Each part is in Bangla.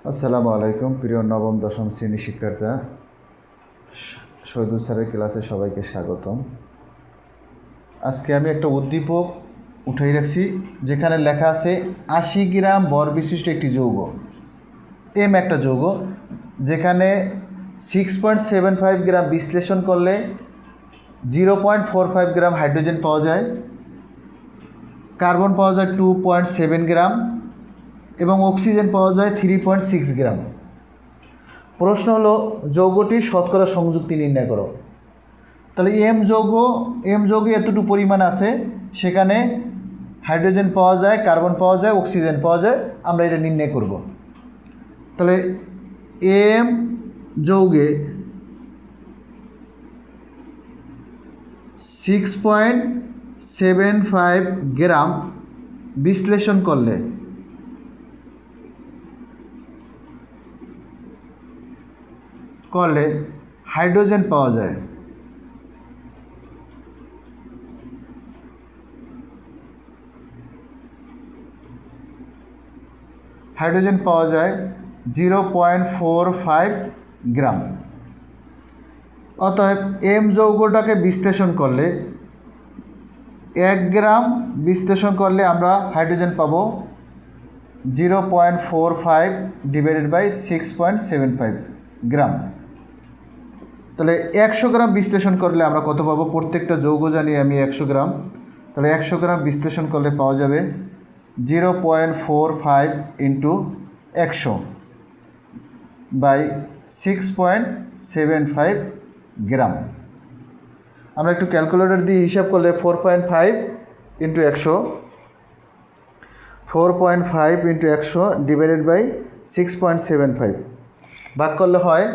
আসসালামু আলাইকুম প্রিয় নবম দশম শ্রেণী শিক্ষার্থীরা, শহীদুল স্যারের ক্লাসে সবাইকে স্বাগতম। আজকে আমি একটা উদ্দীপক উঠাই রাখছি যেখানে লেখা আছে 80 গ্রাম ভর বিশিষ্ট একটি যৌগ, এম একটা যৌগ, যেখানে 6.75 গ্রাম বিশ্লেষণ করলে 0.45 গ্রাম হাইড্রোজেন পাওয়া যায়, কার্বন পাওয়া যায় 2.7 গ্রাম এবং অক্সিজেন পাওয়া যায় 3.6 গ্রাম। প্রশ্ন হলো যৌগটির শতকরা সংযুক্তি নির্ণয় করো। তাহলে এম যৌগে এতটুকু পরিমাণ আছে, সেখানে হাইড্রোজেন পাওয়া যায়, কার্বন পাওয়া যায়, অক্সিজেন পাওয়া যায়, আমরা এটা নির্ণয় করব। তাহলে এম যৌগে 6.75 গ্রাম বিশ্লেষণ করলে হাইড্রোজেন পাওয়া যায়। হাইড্রোজেন পাওয়া যায় 0.45 গ্রাম। অতএব এম যৌগটাকে বিশ্লেষণ করলে 1 গ্রাম বিশ্লেষণ করলে আমরা হাইড্রোজেন পাবো 0.45 ডিভাইডেড বাই 6.75 গ্রাম। তাহলে 100 গ্রাম বিশ্লেষণ করলে আমরা কত পাবো? প্রত্যেকটা যৌগ জানি আমি 100 গ্রাম। তাহলে 100 গ্রাম বিশ্লেষণ করলে পাওয়া যাবে 0.45 ইন্টু 100 বাই 6.75 গ্রাম। আমরা একটু ক্যালকুলেটর দিয়ে হিসাব করলে 4.5 ইন্টু 100, 4.5 ইন্টু 100 ডিভাইডেড বাই 6.75 ভাগ করলে হয়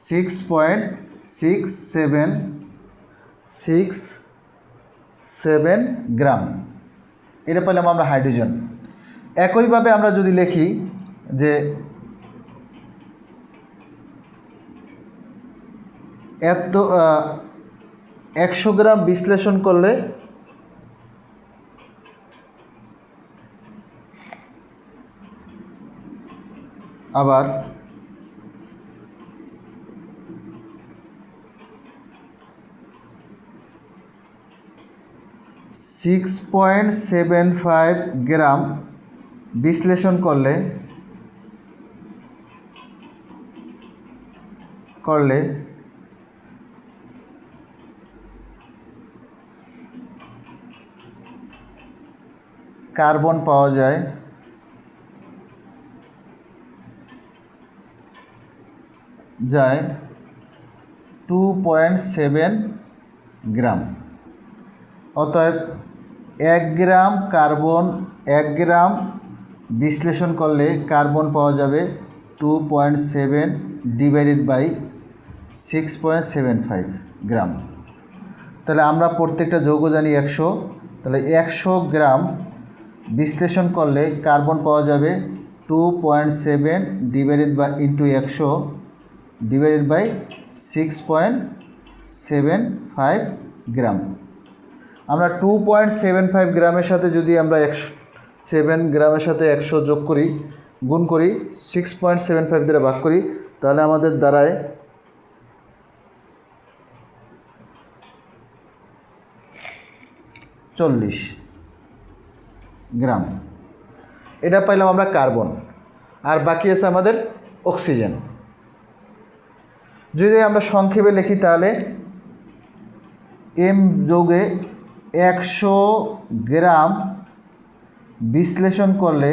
6.6767 গ্রাম। এটা পেলাম আমরা হাইড্রোজেন। একইভাবে আমরা যদি লিখি যে এত 100 গ্রাম বিশ্লেষণ করলে আবার 6.75 গ্রাম বিশ্লেষণ করলে কার্বন পাওয়া যায় 2.7 গ্রাম। অতএব 1 গ্রাম কার্বন 1 গ্রাম বিশ্লেষণ করলে কার্বন পাওয়া যাবে 2.7 ডিভাইডেড বাই 6.75 গ্রাম। তাহলে আমরা প্রত্যেকটা যৌগ জানি 100। তাহলে 100 গ্রাম বিশ্লেষণ করলে কার্বন পাওয়া যাবে 2.7 divided by into 100 divided by 6.75 gram. আমরা 2.75 গ্রামের সাথে যদি আমরা 7 গ্রামের সাথে 100 যোগ করি, গুণ করি, 6.75 দ্বারা ভাগ করি, তাহলে আমাদের দাঁড়ায় 40 গ্রাম। এটা পাইলাম আমরা কার্বন, আর বাকি আছে আমাদের অক্সিজেন। যদি আমরা সংক্ষেপে লিখি তাহলে এম যৌগে 100 গ্রাম বিশ্লেষণ করলে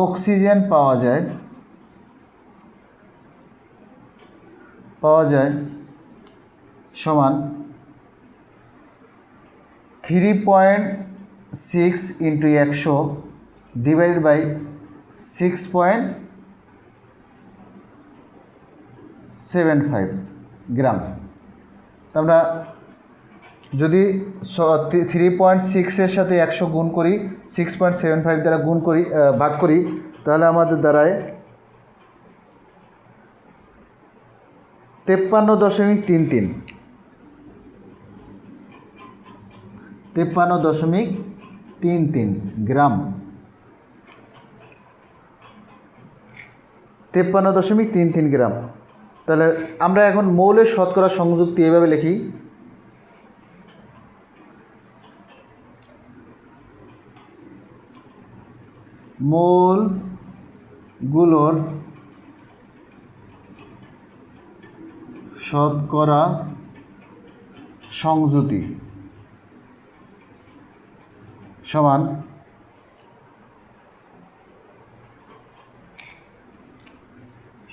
অক্সিজেন পাওয়া যায় সমান 3.6 ইন্টু 100 ডিভাইডেড বাই 6.75 গ্রাম। আমরা যদি 3.6 এর সাথে 100 গুণ করি, 6.75 দ্বারা ভাগ করি, তাহলে আমাদের দাঁড়ায় 53.33 53.33 গ্রাম। 53.33 গ্রাম। তাহলে আমরা এখন মৌলের শতকরা সংযুক্তি এভাবে লিখি, মৌলগুলোর শতকরা সংযুতি সমান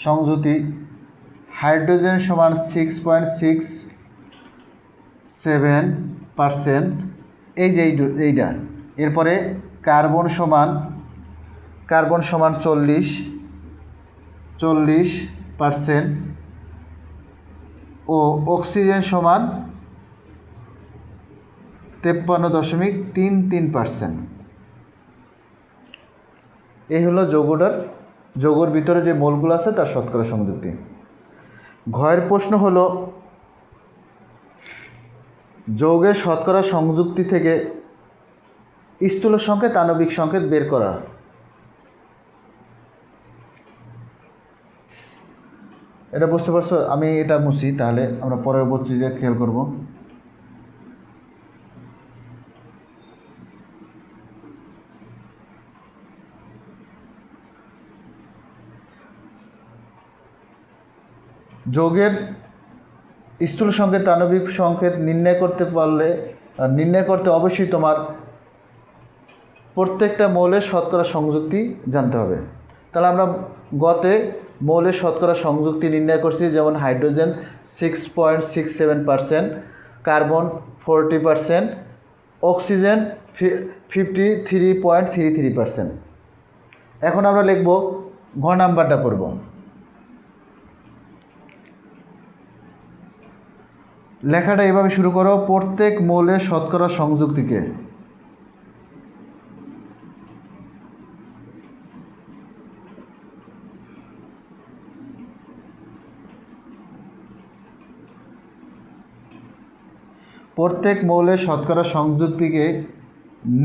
সংযুতি হাইড্রোজেন সমান 6.67%, এই যে এইটা। এরপরে কার্বন সমান 40% ও অক্সিজেন সমান 53.33%। এই হলো যৌগর ভিতরে যে মৌলগুলো আছে তার শতকরা সংযুক্তি। ঘয়ের প্রশ্ন হলো যৌগের শতকরা সংযুক্তি থেকে স্থূল সংকেত আণবিক সংকেত বের করা। এটা বুঝতে পারছো? আমি এটা মুছি, তাহলে আমরা পরবর্তীতে খেয়াল করব। যৌগের স্থূল সংকেত আণবিক সংকেত নির্ণয় করতে অবশ্যই তোমার প্রত্যেকটা মৌলের শতকরা সংযুক্তি জানতে হবে। তাহলে আমরা গতে মৌলের শতকরা সংযুক্তি নির্ণয় করছি, যেমন হাইড্রোজেন 6.67%, কার্বন 40%, অক্সিজেন 53.33%। এখন আমরা লিখব ঘ নাম্বারটা করব। লেখাটা এভাবে শুরু করো, প্রত্যেক মৌলের শতকরা সংযুক্তিকে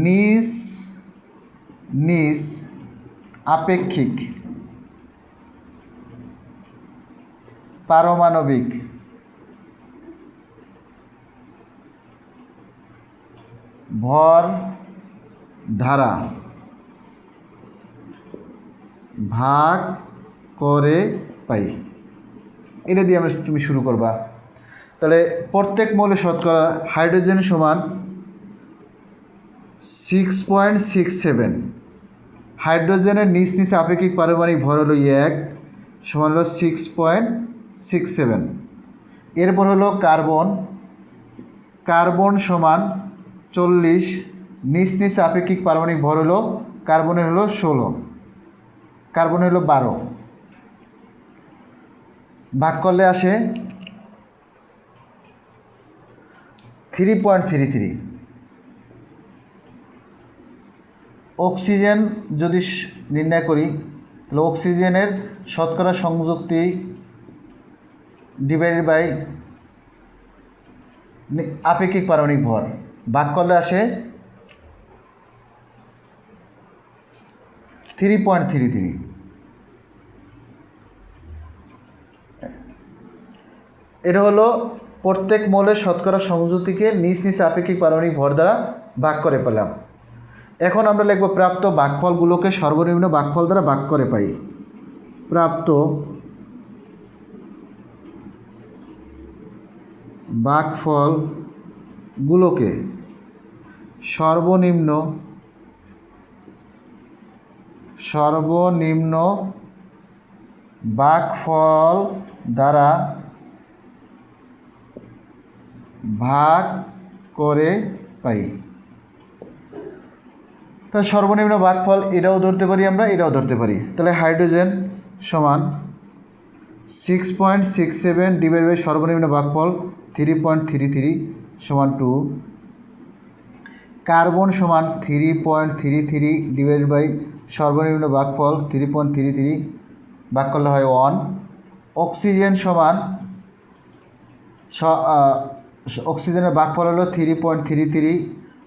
নিজ নিজ আপেক্ষিক পারমাণবিক ভর দ্বারা ভাগ করে পাই। এটা দিয়ে তুমি শুরু করবা। তাহলে প্রত্যেক মৌলের শতকরা হাইড্রোজেন সমান 6.67, হাইড্রোজেনের নিজ নিজ আপেক্ষিক পারমাণবিক ভর হলো 1 সমান হলো 6.67। এরপর হলো কার্বন সমান 40, নিজ নিজ আপেক্ষিক পারমাণবিক ভর হলো কার্বনের হলো 16, কার্বনের হলো 12, ভাগ করলে আসে 3.33। অক্সিজেন যদি নির্ণয় করি, তাহলে অক্সিজেনের শতকরা সংযুক্তি ডিভাইডেড বাই আপেক্ষিক পারমাণবিক ভর, ভাগ করলে আসে 3.33। এটা হলো প্রত্যেক মৌলের শতকরা সংযুক্তিকে নিজ নিজ আপেক্ষিক পারমাণবিক ভর দ্বারা ভাগ করে পেলাম। এখন আমরা লিখব প্রাপ্ত ভাগফলগুলোকে সর্বনিম্ন ভাগফল দ্বারা ভাগ করে পাই। প্রাপ্ত ভাগফলগুলোকে সর্বনিম্ন ভাগফল দ্বারা ভাগ করে পাই। তাহলে সর্বনিম্ন ভাগফল এটাও ধরতে পারি আমরা, এটাও ধরতে পারি। তাহলে হাইড্রোজেন সমান 6.67 ডিভাইড বাই সর্বনিম্ন ভাগফল 3.33 সমান 2, কার্বন সমান 3.33 ডিভাইড বাই সর্বনিম্ন ভাগফল 3.33 ভাগ করলে হয় 1, অক্সিজেন সমান অক্সিজেনের ভাগফল হলো 3.33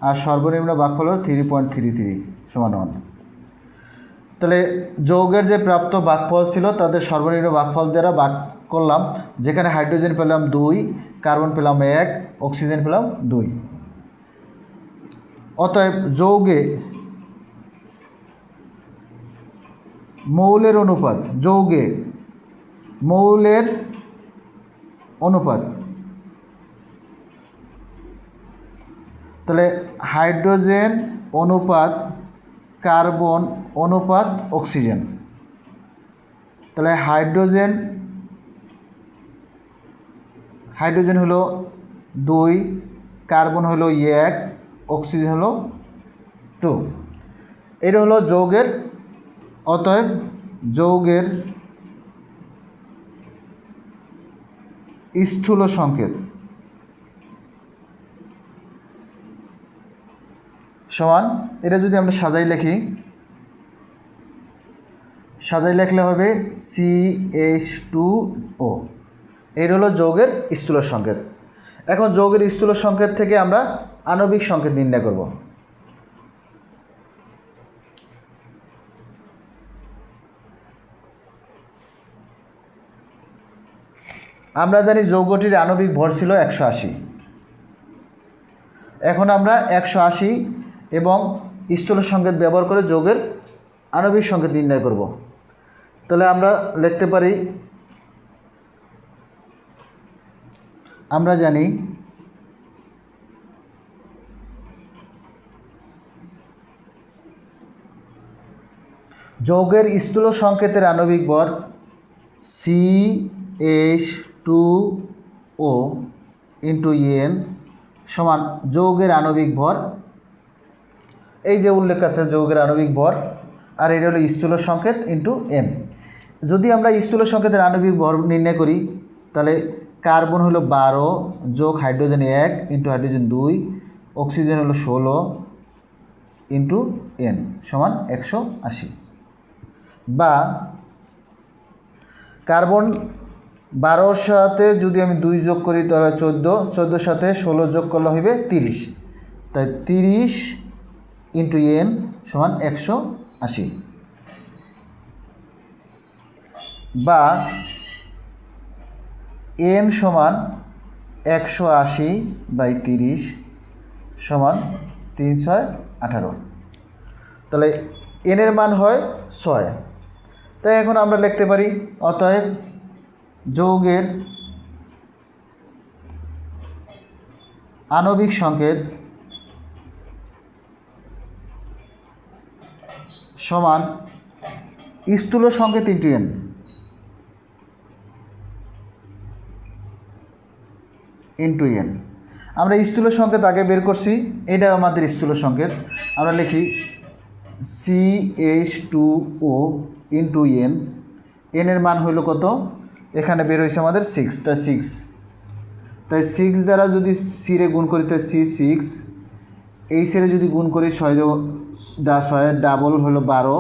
আর সর্বনিম্ন ভাগফল হলো 3.33 সমান 1। তাহলে যৌগের যে প্রাপ্ত ভাগফল ছিল তাদের সর্বনিম্ন ভাগফল দ্বারা ভাগ করলাম, যেখানে হাইড্রোজেন পেলাম 2, কার্বন পেলাম 1, অক্সিজেন পেলাম 2। অতএব যৌগে মৌলের অনুপাত, যৌগে মৌলের অনুপাত, তাহলে হাইড্রোজেন অনুপাত কার্বন অনুপাত অক্সিজেন। তাহলে হাইড্রোজেন হলো 2, কার্বন হলো 1, অক্সিজেন হলো 2। এটা হলো যৌগের, অতএব যৌগের স্থূল সংকেত সমান, এটা যদি আমরা সাজাই লিখি, সাজাই লিখলে হবে CH2O। এর হলো যৌগের স্থূল সংকেত। এখন যৌগের স্থূল সংকেত থেকে আমরা আণবিক সংকেত নির্ণয় করব। আমরা জানি যৌগটির আণবিক ভর ছিল 180। এখন আমরা 180 এবং স্থূল সংকেত ব্যবহার করে যৌগের আণবিক সংকেত নির্ণয় করব। তাহলে আমরা লিখতে পারি, আমরা জানি যৌগের স্থূল সংকেতের আণবিক ভর CH2O ইন্টু N সমান যৌগের আণবিক ভর, এই যে উল্লেখ আছে যৌগের আণবিক ভর, আর এটা হলো স্থূল সংকেত ইন্টু M। যদি আমরা স্থূল সংকেতের আণবিক ভর নির্ণয় করি, তাহলে কার্বন হলো 12 যোগ হাইড্রোজেন 1 ইন্টু হাইড্রোজেন 2, অক্সিজেন হলো 16 ইন্টু N সমান 180। বা কার্বন 12 সাথে যদি আমি 2 যোগ করি তাহলে 14 সাথে 16 যোগ করলে হবে 30, তাই 30 ইন্টু N সমান 180। বা N সমান 180/30 সমান 3×6=18। তাহলে N এর মান হয় 6। তাই এখন আমরা লিখতে পারি, অতএব যৌগের আণবিক সংকেত সমান স্থূল সংকেত ইন্টু N। আমরা স্থূল সংকেত আগে বের করছি, এটা আমাদের স্থূল সংকেত। আমরা লিখি CH2O ইন্টু N। N এর মান হইল কত? এখানে বের হয়েছে আমাদের 6, তাই 6। তাই 6 দ্বারা যদি সিরে গুণ করি তাই C6, এই সিরে যদি গুণ করি 6 ডাবল হলো 12,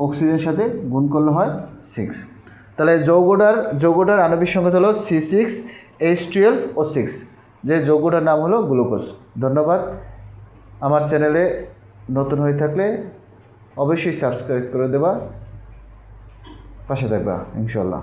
অক্সিজেনের সাথে গুণ করলে হয় 6। তাহলে যৌগটার আণবিক সংকেত হলো C6H12O6, যে যৌগটার নাম হলো গ্লুকোজ। ধন্যবাদ। আমার চ্যানেলে নতুন হয়ে থাকলে অবশ্যই সাবস্ক্রাইব করে দেবা, পাশে থাকবা ইনশাআল্লাহ।